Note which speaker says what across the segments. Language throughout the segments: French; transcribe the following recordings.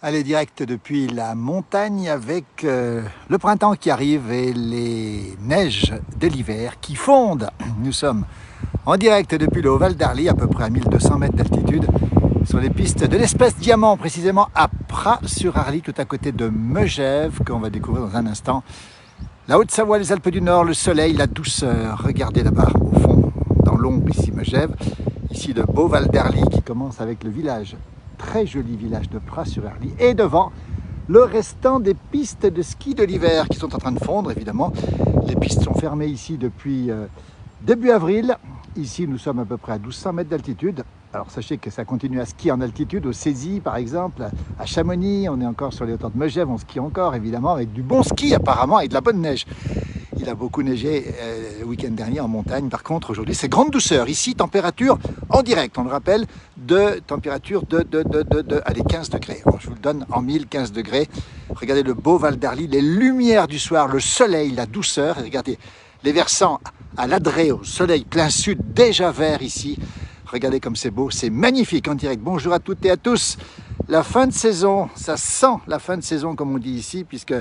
Speaker 1: Allez, direct depuis la montagne avec le printemps qui arrive et les neiges de l'hiver qui fondent. Nous sommes en direct depuis le Val d'Arly, à peu près à 1200 mètres d'altitude, sur les pistes de l'espèce diamant, précisément à Pras-sur-Arly, tout à côté de Megève, qu'on va découvrir dans un instant. La Haute-Savoie, les Alpes du Nord, le soleil, la douceur. Regardez là-bas, au fond, dans l'ombre, ici Megève. Ici le beau Val d'Arly qui commence avec le village, très joli village de Pras-sur-Arly. Et devant, le restant des pistes de ski de l'hiver qui sont en train de fondre, évidemment. Les pistes sont fermées ici depuis début avril. Ici, nous sommes à peu près à 1200 mètres d'altitude. Alors, sachez que ça continue à skier en altitude, au Cési par exemple, à Chamonix. On est encore sur les hauteurs de Megève, on skie encore, évidemment, avec du bon ski apparemment et de la bonne neige. Il a beaucoup neigé le week-end dernier en montagne. Par contre, aujourd'hui, c'est grande douceur. Ici, température en direct, on le rappelle, de température allez, 15 degrés. Bon, je vous le donne en 15 degrés. Regardez le beau Val d'Arly, les lumières du soir, le soleil, la douceur. Et regardez les versants à l'Adré, au soleil plein sud, déjà vert ici. Regardez comme c'est beau, c'est magnifique en direct. Bonjour à toutes et à tous. La fin de saison, ça sent la fin de saison comme on dit ici, puisque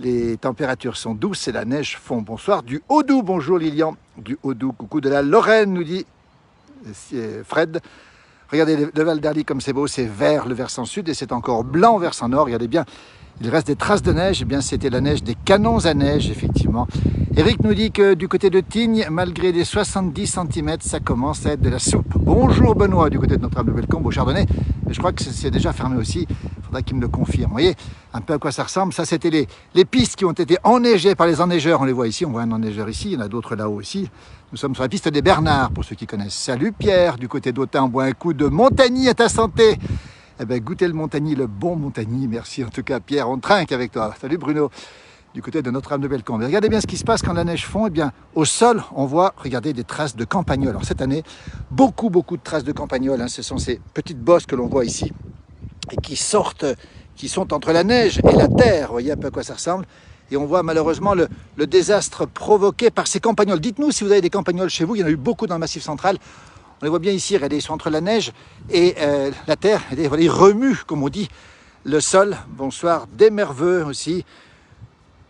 Speaker 1: les températures sont douces et la neige fond. Bonsoir du Haut-Doubs, bonjour Lilian, du Haut-Doubs, coucou de la Lorraine, nous dit Fred. Regardez le Val d'Arly comme c'est beau, c'est vert le versant sud et c'est encore blanc au versant nord. Regardez bien, il reste des traces de neige, eh bien c'était la neige des canons à neige, effectivement. Eric nous dit que du côté de Tignes, malgré les 70 cm, ça commence à être de la soupe. Bonjour Benoît, du côté de Notre-Dame-de-Bellecombe, au Chardonnay. Mais je crois que c'est déjà fermé aussi, il faudra qu'il me le confirme. Vous voyez un peu à quoi ça ressemble. Ça, c'était les pistes qui ont été enneigées par les enneigeurs. On les voit ici, on voit un enneigeur ici, il y en a d'autres là-haut aussi. Nous sommes sur la piste des Bernards, pour ceux qui connaissent. Salut Pierre, du côté d'Autun, on boit un coup de Montagny à ta santé. Eh bien, goûtez le Montagny, le bon Montagny. Merci en tout cas Pierre, on trinque avec toi. Salut Bruno, du côté de Notre-Dame-de-Bellecombe. Regardez bien ce qui se passe quand la neige fond. Eh bien, au sol, on voit, regardez, des traces de campagnols. Alors cette année, beaucoup de traces de campagnols. Hein. Ce sont ces petites bosses que l'on voit ici et qui sont entre la neige et la terre. Vous voyez un peu à quoi ça ressemble. Et on voit malheureusement le désastre provoqué par ces campagnols. Dites-nous si vous avez des campagnols chez vous. Il y en a eu beaucoup dans le Massif central. On les voit bien ici, regardez, ils sont entre la neige et la terre. Regardez, voilà, ils remuent, comme on dit, le sol. Bonsoir des Merveux aussi.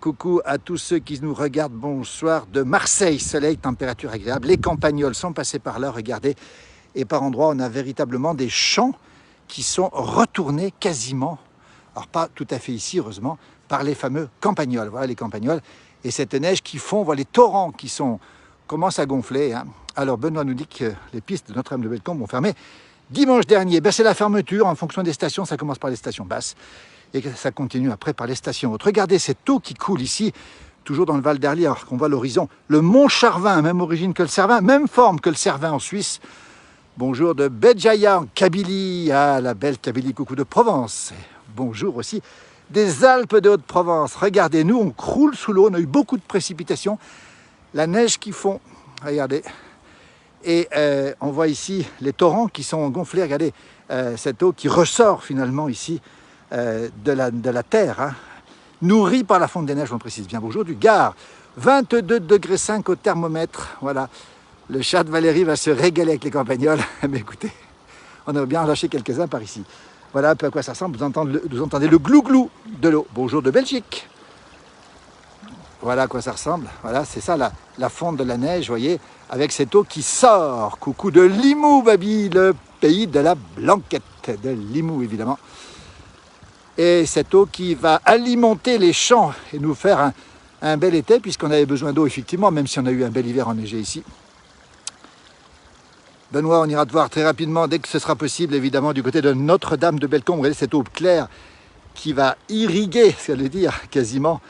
Speaker 1: Coucou à tous ceux qui nous regardent. Bonsoir de Marseille, soleil, température agréable. Les campagnols sont passés par là, regardez. Et par endroits, on a véritablement des champs qui sont retournés quasiment, alors pas tout à fait ici, heureusement, par les fameux campagnols. Voilà les campagnols. Et cette neige qui fond, voilà les torrents qui commencent à gonfler. Hein. Alors Benoît nous dit que les pistes de Notre-Dame-de-Bellecombe vont fermer dimanche dernier. Ben, c'est la fermeture en fonction des stations. Ça commence par les stations basses et ça continue après par les stations hautes. Regardez cette eau qui coule ici, toujours dans le Val d'Arly, alors qu'on voit l'horizon. Le mont Charvin, même origine que le Cervin, même forme que le Cervin en Suisse. Bonjour de Béjaïa en Kabylie, ah la belle Kabylie, coucou de Provence. Bonjour aussi des Alpes de Haute-Provence. Regardez, nous on croule sous l'eau, on a eu beaucoup de précipitations. La neige qui fond, regardez. Et on voit ici les torrents qui sont gonflés. Regardez cette eau qui ressort finalement ici de la terre, hein, nourrie par la fonte des neiges, on précise bien. Bonjour du Gard, 22,5 degrés au thermomètre. Voilà, le chat de Valérie va se régaler avec les campagnols. Mais écoutez, on a bien lâché quelques-uns par ici. Voilà un peu à quoi ça ressemble. Vous entendez le glou-glou de l'eau. Bonjour de Belgique. Voilà à quoi ça ressemble. Voilà, c'est ça la fonte de la neige, vous voyez, avec cette eau qui sort. Coucou de Limoux, Babi, le pays de la blanquette de Limoux, évidemment. Et cette eau qui va alimenter les champs et nous faire un bel été, puisqu'on avait besoin d'eau, effectivement, même si on a eu un bel hiver enneigé ici. Benoît, on ira te voir très rapidement, dès que ce sera possible, évidemment, du côté de Notre-Dame-de-Bellecombe. Regardez cette eau claire qui va irriguer, ce qu'elle veut dire, quasiment.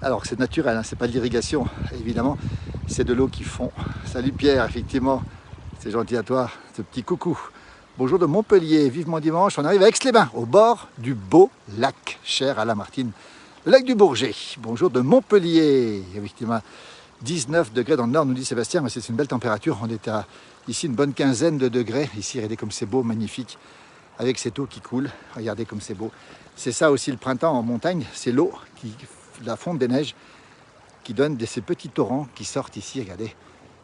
Speaker 1: Alors c'est naturel, hein, c'est pas de l'irrigation, évidemment, c'est de l'eau qui fond. Salut Pierre, effectivement, c'est gentil à toi, ce petit coucou. Bonjour de Montpellier, vivement dimanche, on arrive à Aix-les-Bains, au bord du beau lac, cher à Lamartine, le lac du Bourget. Bonjour de Montpellier, effectivement, 19 degrés dans le nord, nous dit Sébastien, mais c'est une belle température, on est à ici une bonne quinzaine de degrés, ici regardez comme c'est beau, magnifique, avec cette eau qui coule, regardez comme c'est beau. C'est ça aussi le printemps en montagne, c'est l'eau la fonte des neiges qui donne ces petits torrents qui sortent ici, regardez,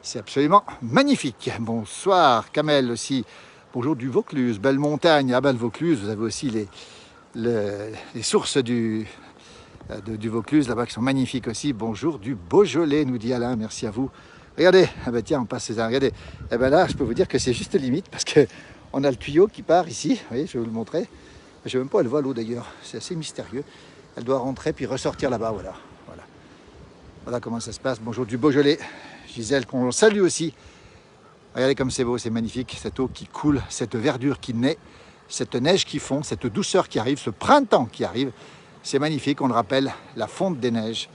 Speaker 1: c'est absolument magnifique. Bonsoir Kamel aussi, bonjour du Vaucluse, belle montagne, ah ben le Vaucluse, vous avez aussi les sources du Vaucluse là-bas qui sont magnifiques aussi. Bonjour du Beaujolais, nous dit Alain, merci à vous. Regardez, ah ben tiens, on passe ces regardez. Et ben là, je peux vous dire que c'est juste limite parce que on a le tuyau qui part ici. Vous voyez, je vais vous le montrer. Je ne sais même pas où elle va l'eau d'ailleurs. C'est assez mystérieux. Elle doit rentrer puis ressortir là-bas. Voilà comment ça se passe. Bonjour du Beaujolais. Gisèle, qu'on salue aussi. Regardez comme c'est beau, c'est magnifique. Cette eau qui coule, cette verdure qui naît, cette neige qui fond, cette douceur qui arrive, ce printemps qui arrive. C'est magnifique. On le rappelle, la fonte des neiges,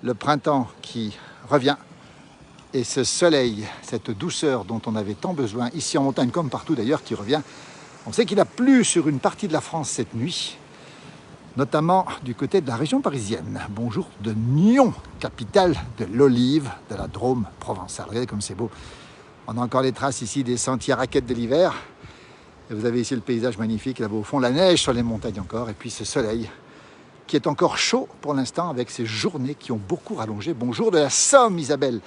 Speaker 1: le printemps qui revient. Et ce soleil, cette douceur dont on avait tant besoin, ici en montagne comme partout d'ailleurs, qui revient. On sait qu'il a plu sur une partie de la France cette nuit, notamment du côté de la région parisienne. Bonjour de Nyon, capitale de l'olive, de la Drôme provençale. Regardez comme c'est beau. On a encore les traces ici des sentiers raquettes de l'hiver. Et vous avez ici le paysage magnifique, là-bas au fond, la neige sur les montagnes encore, et puis ce soleil qui est encore chaud pour l'instant avec ces journées qui ont beaucoup rallongé. Bonjour de la Somme, Isabelle.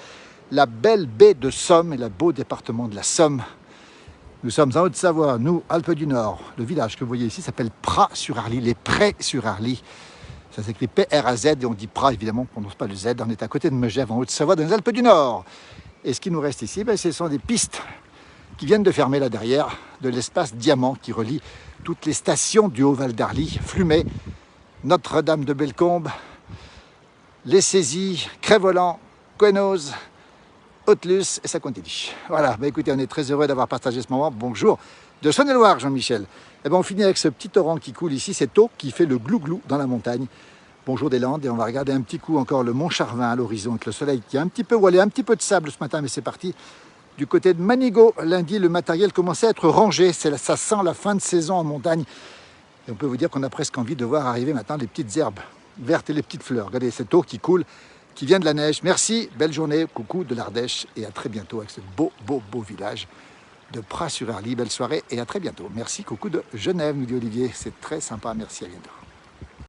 Speaker 1: La belle baie de Somme et le beau département de la Somme. Nous sommes en Haute-Savoie, nous, Alpes du Nord. Le village que vous voyez ici s'appelle Praz-sur-Arly, les Prés-sur-Arly. Ça s'écrit P-R-A-Z et on dit Praz, évidemment, on ne prononce pas le Z. On est à côté de Megève, en Haute-Savoie, dans les Alpes du Nord. Et ce qui nous reste ici, ce sont des pistes qui viennent de fermer là derrière, de l'espace Diamant qui relie toutes les stations du Haut-Val d'Arly, Flumet, Notre-Dame de Bellecombe, Les Saisies, Crévolan, Couenoz, Haute-Luce et ça continue. Voilà, écoutez, on est très heureux d'avoir partagé ce moment. Bonjour de Saône-et-Loire, Jean-Michel. On finit avec ce petit torrent qui coule ici, cette eau qui fait le glou-glou dans la montagne. Bonjour des Landes, et on va regarder un petit coup encore le Mont Charvin à l'horizon, avec le soleil qui est un petit peu voilé, un petit peu de sable ce matin, mais c'est parti. Du côté de Manigot, lundi, le matériel commençait à être rangé. Ça sent la fin de saison en montagne. Et on peut vous dire qu'on a presque envie de voir arriver maintenant les petites herbes vertes et les petites fleurs. Regardez cette eau qui coule, qui vient de la neige. Merci, belle journée, coucou de l'Ardèche et à très bientôt avec ce beau village de Praz-sur-Arly. Belle soirée et à très bientôt. Merci, coucou de Genève, nous dit Olivier. C'est très sympa, merci, à bientôt.